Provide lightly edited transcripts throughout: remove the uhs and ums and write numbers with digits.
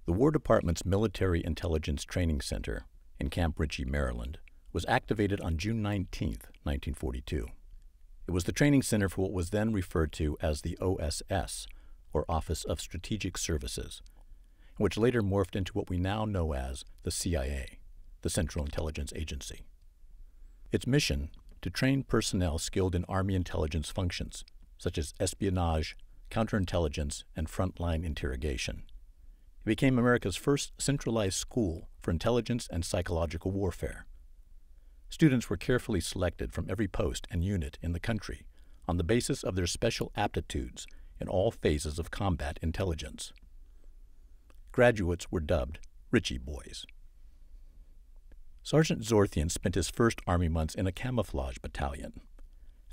The War Department's Military Intelligence Training Center in Camp Ritchie, Maryland, was activated on June 19, 1942. It was the training center for what was then referred to as the OSS, or Office of Strategic Services, which later morphed into what we now know as the CIA, the Central Intelligence Agency. Its mission, to train personnel skilled in Army intelligence functions, such as espionage, counterintelligence, and frontline interrogation. It became America's first centralized school for intelligence and psychological warfare. Students were carefully selected from every post and unit in the country on the basis of their special aptitudes in all phases of combat intelligence. Graduates were dubbed Ritchie Boys. Sergeant Zorthian spent his first Army months in a camouflage battalion.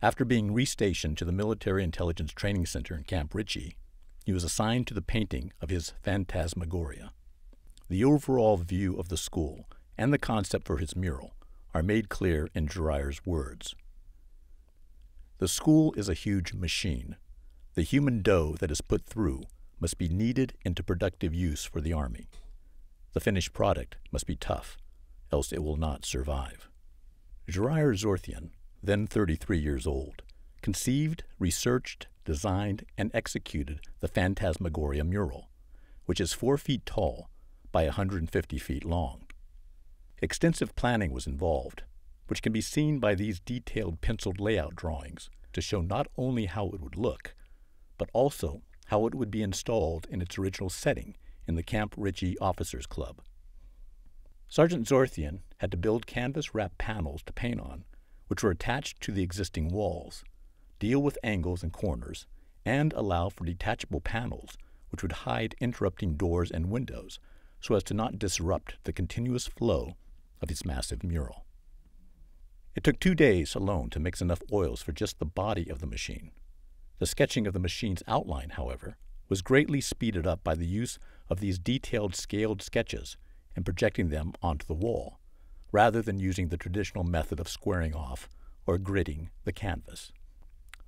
After being restationed to the Military Intelligence Training Center in Camp Ritchie, he was assigned to the painting of his Phantasmagoria. The overall view of the school and the concept for his mural are made clear in Jirayr's words. The school is a huge machine. The human dough that is put through must be kneaded into productive use for the Army. The finished product must be tough, else it will not survive. Jirayr Zorthian, then 33 years old, conceived, researched, designed, and executed the Phantasmagoria mural, which is 4 feet tall by 150 feet long. Extensive planning was involved, which can be seen by these detailed penciled layout drawings to show not only how it would look, but also how it would be installed in its original setting in the Camp Ritchie Officers Club. Sergeant Zorthian had to build canvas-wrapped panels to paint on, which were attached to the existing walls, deal with angles and corners, and allow for detachable panels which would hide interrupting doors and windows so as to not disrupt the continuous flow of his massive mural. It took 2 days alone to mix enough oils for just the body of the machine. The sketching of the machine's outline, however, was greatly speeded up by the use of these detailed scaled sketches and projecting them onto the wall, rather than using the traditional method of squaring off or gridding the canvas.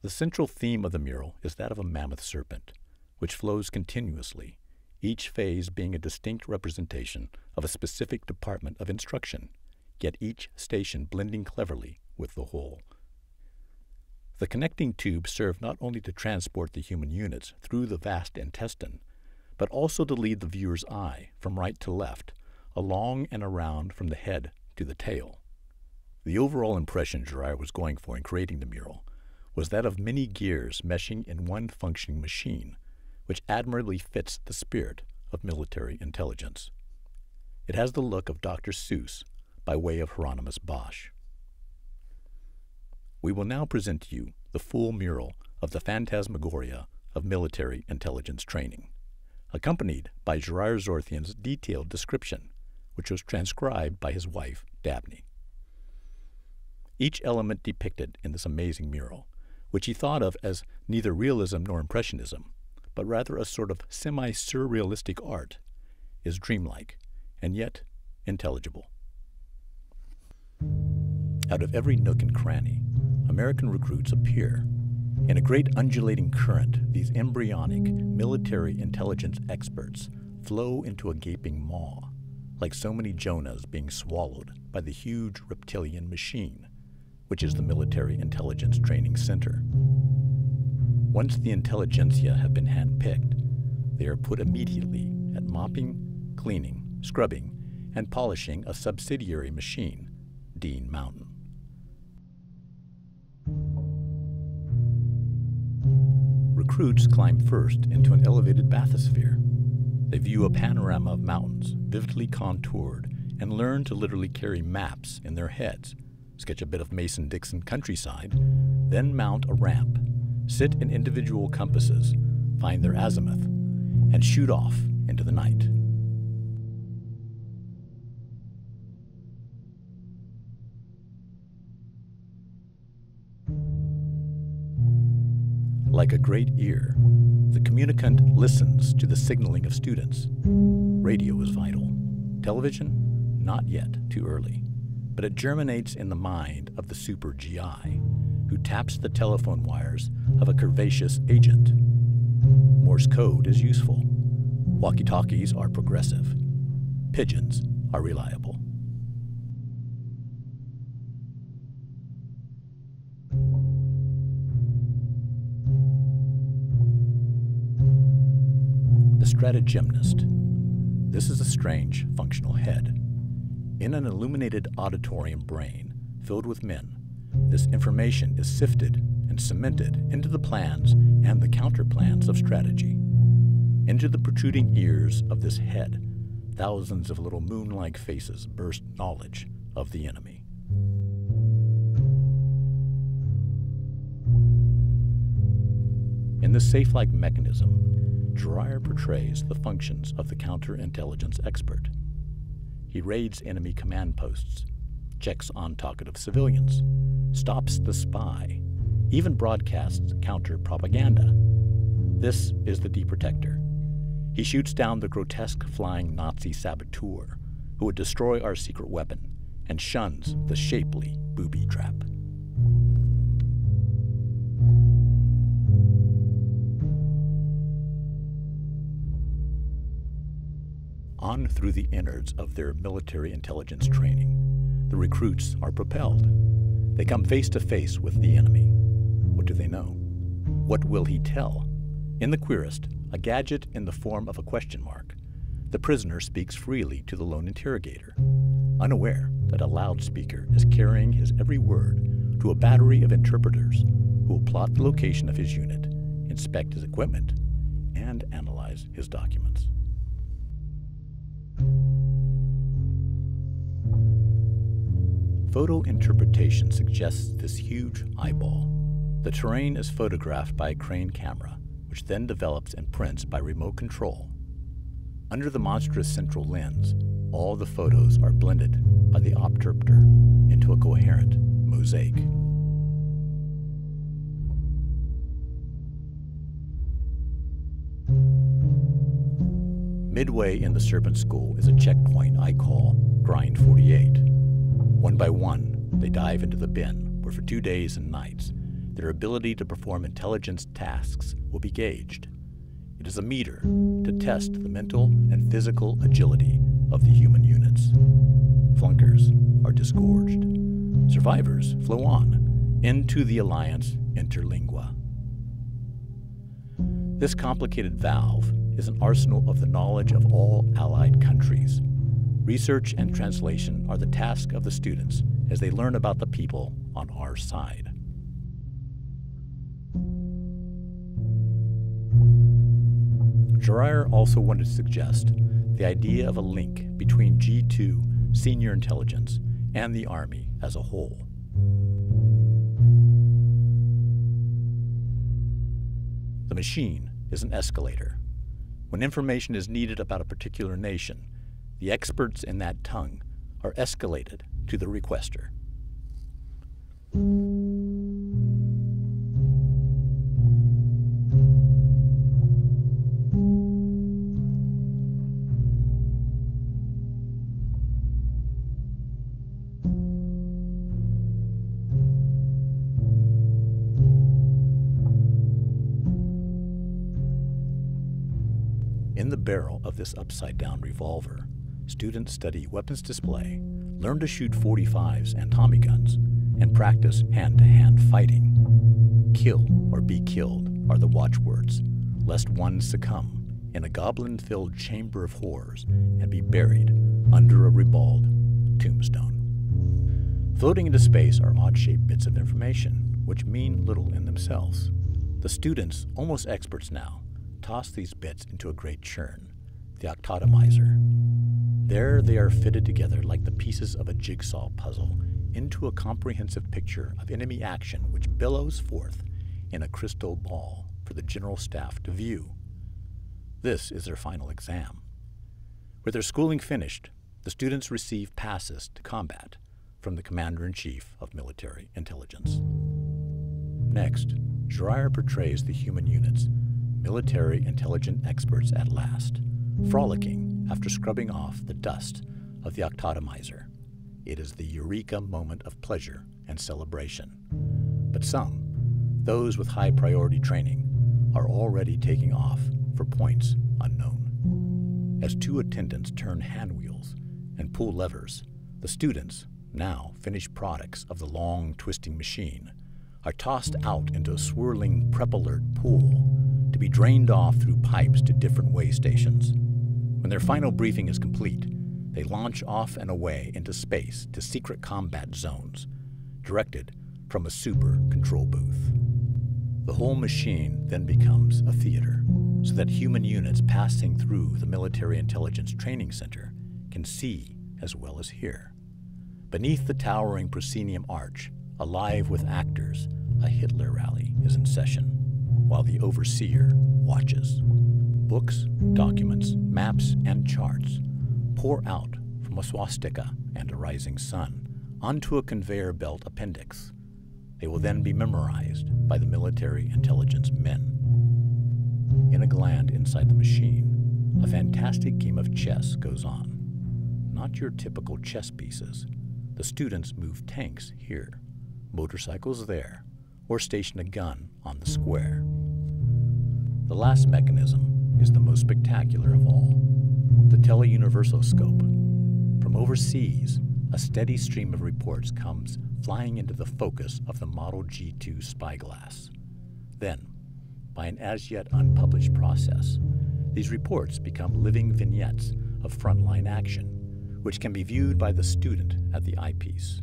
The central theme of the mural is that of a mammoth serpent, which flows continuously, each phase being a distinct representation of a specific department of instruction, yet each station blending cleverly with the whole. The connecting tubes serve not only to transport the human units through the vast intestine, but also to lead the viewer's eye from right to left, along and around from the head to the tail. The overall impression Jirayr was going for in creating the mural was that of many gears meshing in one functioning machine, which admirably fits the spirit of military intelligence. It has the look of Dr. Seuss by way of Hieronymus Bosch. We will now present to you the full mural of the Phantasmagoria of Military Intelligence Training, accompanied by Jirayr Zorthian's detailed description, which was transcribed by his wife, Dabney. Each element depicted in this amazing mural, which he thought of as neither realism nor impressionism, but rather a sort of semi-surrealistic art, is dreamlike and yet intelligible. Out of every nook and cranny, American recruits appear. In a great undulating current, these embryonic military intelligence experts flow into a gaping maw, like so many Jonahs being swallowed by the huge reptilian machine, which is the Military Intelligence Training Center. Once the intelligentsia have been handpicked, they are put immediately at mopping, cleaning, scrubbing, and polishing a subsidiary machine, Dean Mountain. Recruits climb first into an elevated bathysphere. They view a panorama of mountains, vividly contoured, and learn to literally carry maps in their heads, sketch a bit of Mason-Dixon countryside, then mount a ramp, sit in individual compasses, find their azimuth, and shoot off into the night. Like a great ear, the communicant listens to the signaling of students. Radio is vital. Television? Not yet, too early. But it germinates in the mind of the super GI, who taps the telephone wires of a curvaceous agent. Morse code is useful. Walkie-talkies are progressive. Pigeons are reliable. The strategymnast. This is a strange functional head. In an illuminated auditorium brain filled with men, this information is sifted and cemented into the plans and the counterplans of strategy. Into the protruding ears of this head, thousands of little moon-like faces burst knowledge of the enemy. In this safe-like mechanism, Jirayr portrays the functions of the counterintelligence expert. He raids enemy command posts, checks on talkative civilians, stops the spy, even broadcasts counter-propaganda. This is the Deprotector. He shoots down the grotesque flying Nazi saboteur who would destroy our secret weapon and shuns the shapely booby trap. On through the innards of their military intelligence training, the recruits are propelled. They come face to face with the enemy. What do they know? What will he tell? In the querist, a gadget in the form of a question mark, the prisoner speaks freely to the lone interrogator, unaware that a loudspeaker is carrying his every word to a battery of interpreters who will plot the location of his unit, inspect his equipment, and analyze his documents. Photo interpretation suggests this huge eyeball. The terrain is photographed by a crane camera, which then develops and prints by remote control. Under the monstrous central lens, all the photos are blended by the opterpter into a coherent mosaic. Midway in the Serpent School is a checkpoint I call Grind 48. One by one, they dive into the bin, where for 2 days and nights, their ability to perform intelligence tasks will be gauged. It is a meter to test the mental and physical agility of the human units. Flunkers are disgorged. Survivors flow on into the Alliance Interlingua. This complicated valve is an arsenal of the knowledge of all allied countries. Research and translation are the task of the students as they learn about the people on our side. Jirayr also wanted to suggest the idea of a link between G2 senior intelligence and the Army as a whole. The machine is an escalator. When information is needed about a particular nation, the experts in that tongue are escalated to the requester. In the barrel of this upside-down revolver, students study weapons display, learn to shoot .45s and Tommy guns, and practice hand-to-hand fighting. Kill or be killed are the watchwords, lest one succumb in a goblin-filled chamber of horrors and be buried under a ribald tombstone. Floating into space are odd-shaped bits of information, which mean little in themselves. The students, almost experts now, toss these bits into a great churn, the octatomizer. There they are fitted together like the pieces of a jigsaw puzzle into a comprehensive picture of enemy action which billows forth in a crystal ball for the general staff to view. This is their final exam. With their schooling finished, the students receive passes to combat from the Commander-in-Chief of Military Intelligence. Next, Jirayr portrays the human units, military intelligent experts at last, frolicking after scrubbing off the dust of the octatomizer. It is the eureka moment of pleasure and celebration. But some, those with high priority training, are already taking off for points unknown. As two attendants turn handwheels and pull levers, the students, now finished products of the long, twisting machine, are tossed out into a swirling prep-alert pool to be drained off through pipes to different way stations. When their final briefing is complete, they launch off and away into space to secret combat zones, directed from a super control booth. The whole machine then becomes a theater, so that human units passing through the Military Intelligence Training Center can see as well as hear. Beneath the towering proscenium arch, alive with actors, a Hitler rally is in session, while the overseer watches. Books, documents, maps, and charts pour out from a swastika and a rising sun onto a conveyor belt appendix. They will then be memorized by the military intelligence men. In a gland inside the machine, a fantastic game of chess goes on. Not your typical chess pieces. The students move tanks here, motorcycles there, or station a gun on the square. The last mechanism is the most spectacular of all, the teleuniversoscope. From overseas, a steady stream of reports comes flying into the focus of the Model G2 spyglass. Then, by an as yet unpublished process, these reports become living vignettes of frontline action, which can be viewed by the student at the eyepiece.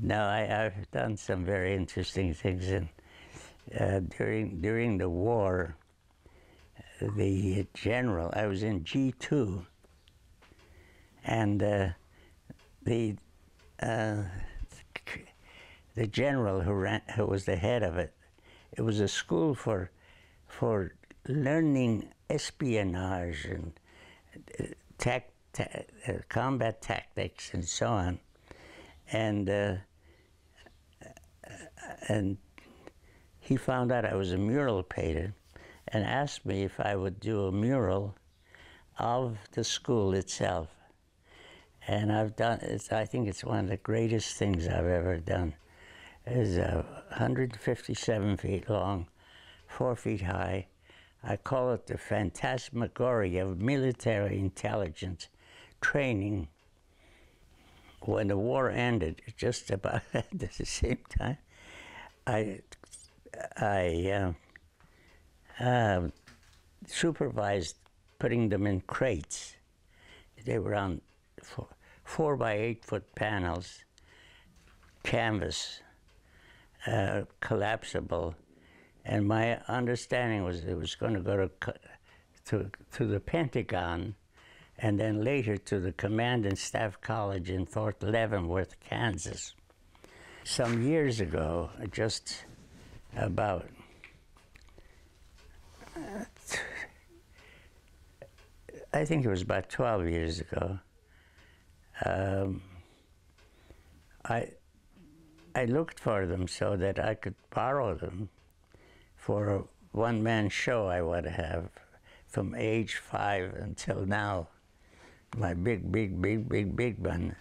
No, I've done some very interesting things. During the war, the general, I was in G2, and the general who was the head of it, it was a school for learning espionage and combat tactics and so on. And he found out I was a mural painter and asked me if I would do a mural of the school itself. And I've done it. I think it's one of the greatest things I've ever done. It's 157 feet long, 4 feet high. I call it the Phantasmagoria of Military Intelligence Training. When the war ended, just about at the same time, I supervised putting them in crates. They were on 4 by 8 foot panels, canvas, collapsible, and my understanding was it was going to go to the Pentagon, and then later to the Command and Staff College in Fort Leavenworth, Kansas. Some years ago, just about I think it was about 12 years ago, I looked for them so that I could borrow them for a one-man show I want to have from age 5 until now. My big one.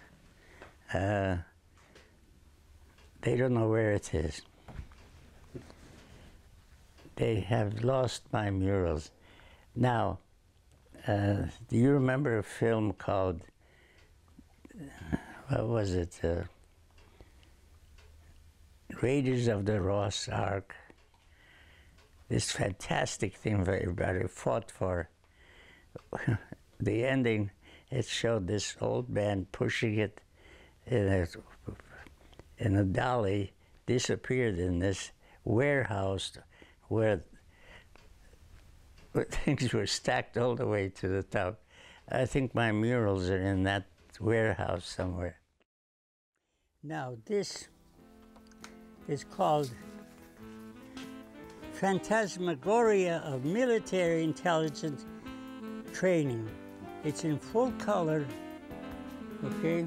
They don't know where it is. They have lost my murals. Now, do you remember a film called, what was it? Raiders of the Lost Ark. This fantastic thing where everybody fought for. The ending, it showed this old man pushing it in a dolly, disappeared in this warehouse where things were stacked all the way to the top. I think my murals are in that warehouse somewhere. Now this is called Phantasmagoria of Military Intelligence Training. It's in full color, okay?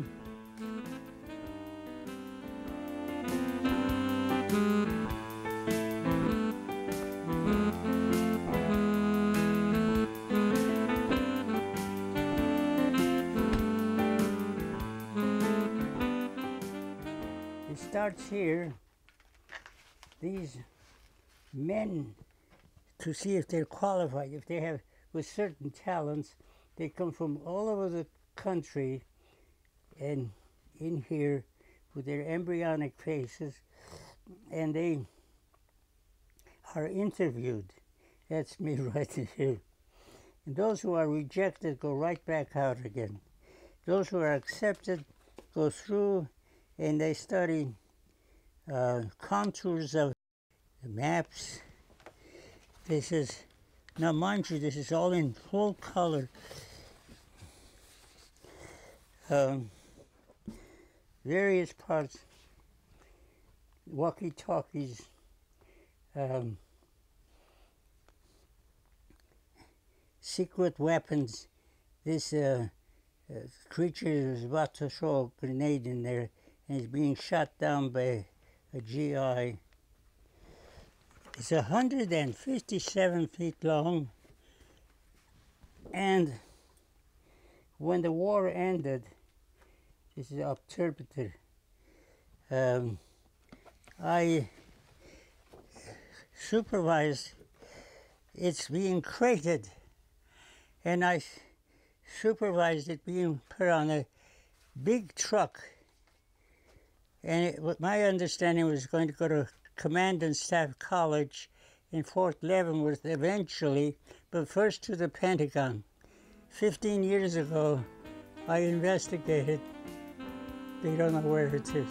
It starts here. These men, to see if they're qualified, if they have, with certain talents, they come from all over the country and in here with their embryonic faces, and they are interviewed. That's me right here. And those who are rejected go right back out again. Those who are accepted go through and they study contours of the maps. This is, now mind you, this is all in full color. Various parts, walkie-talkies, secret weapons. This creature is about to throw a grenade in there and is being shot down by a GI. It's 157 feet long, and when the war ended, this is observatory. I supervised its being crated, and I supervised it being put on a big truck. And my understanding was going to go to Command and Staff College in Fort Leavenworth eventually, but first to the Pentagon. 15 years ago, I investigated. They don't know where it is.